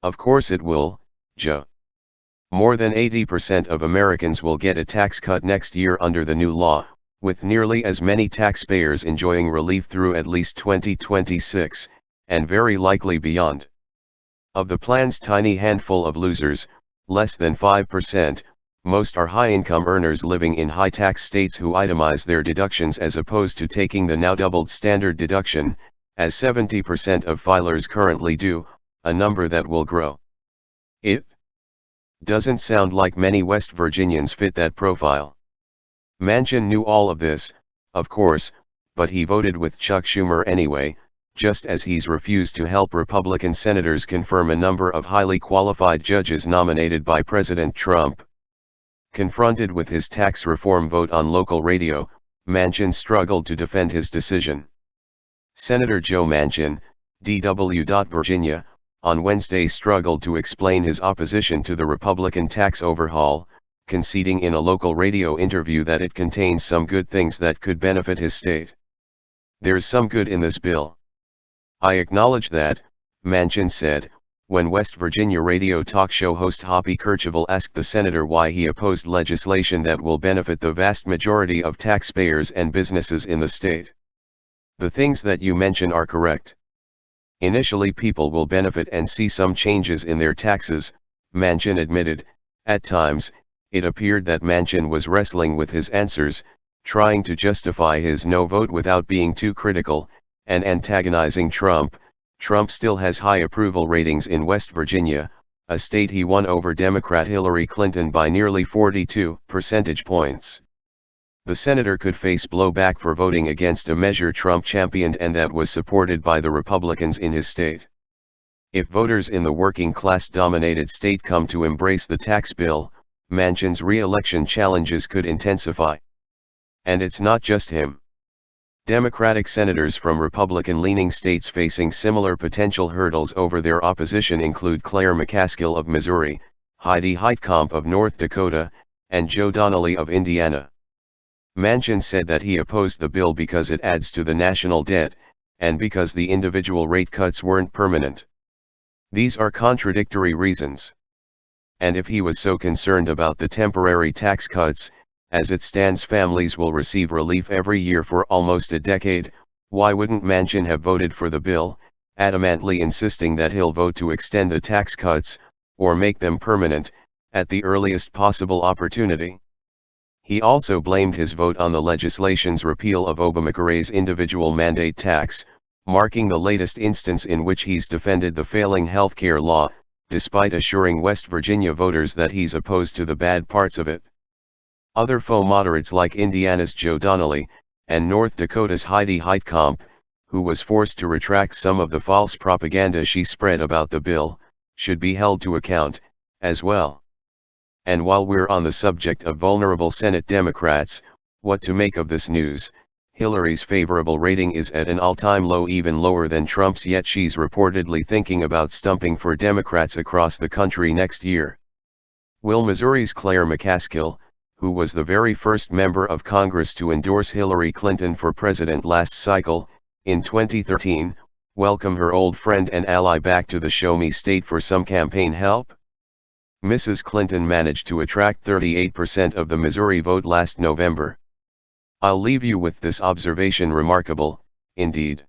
Of course it will, Joe. More than 80% of Americans will get a tax cut next year under the new law, with nearly as many taxpayers enjoying relief through at least 2026, and very likely beyond. Of the plan's tiny handful of losers, less than 5%, most are high-income earners living in high-tax states who itemize their deductions as opposed to taking the now doubled standard deduction, as 70% of filers currently do, a number that will grow. It doesn't sound like many West Virginians fit that profile. Manchin knew all of this, of course, but he voted with Chuck Schumer anyway, just as he's refused to help Republican senators confirm a number of highly qualified judges nominated by President Trump. Confronted with his tax reform vote on local radio, Manchin struggled to defend his decision. Senator Joe Manchin, D.W. Virginia, on Wednesday struggled to explain his opposition to the Republican tax overhaul, conceding in a local radio interview that it contains some good things that could benefit his state. "There's some good in this bill. I acknowledge that," Manchin said, when West Virginia radio talk show host Hoppy Kercheval asked the senator why he opposed legislation that will benefit the vast majority of taxpayers and businesses in the state. "The things that you mention are correct. Initially people will benefit and see some changes in their taxes," Manchin admitted. At times, it appeared that Manchin was wrestling with his answers, trying to justify his no vote without being too critical, and antagonizing Trump. Trump still has high approval ratings in West Virginia, a state he won over Democrat Hillary Clinton by nearly 42 percentage points. The senator could face blowback for voting against a measure Trump championed and that was supported by the Republicans in his state. If voters in the working-class-dominated state come to embrace the tax bill, Manchin's re-election challenges could intensify. And it's not just him. Democratic senators from Republican-leaning states facing similar potential hurdles over their opposition include Claire McCaskill of Missouri, Heidi Heitkamp of North Dakota, and Joe Donnelly of Indiana. Manchin said that he opposed the bill because it adds to the national debt, and because the individual rate cuts weren't permanent. These are contradictory reasons. And if he was so concerned about the temporary tax cuts, as it stands families will receive relief every year for almost a decade, why wouldn't Manchin have voted for the bill, adamantly insisting that he'll vote to extend the tax cuts, or make them permanent, at the earliest possible opportunity? He also blamed his vote on the legislation's repeal of Obamacare's individual mandate tax, marking the latest instance in which he's defended the failing healthcare law, despite assuring West Virginia voters that he's opposed to the bad parts of it. Other faux moderates like Indiana's Joe Donnelly, and North Dakota's Heidi Heitkamp, who was forced to retract some of the false propaganda she spread about the bill, should be held to account, as well. And while we're on the subject of vulnerable Senate Democrats, what to make of this news? Hillary's favorable rating is at an all-time low, even lower than Trump's, yet she's reportedly thinking about stumping for Democrats across the country next year. Will Missouri's Claire McCaskill, who was the very first member of Congress to endorse Hillary Clinton for president last cycle, in 2013, welcome her old friend and ally back to the Show Me State for some campaign help? Mrs. Clinton managed to attract 38% of the Missouri vote last November. I'll leave you with this observation: remarkable, indeed.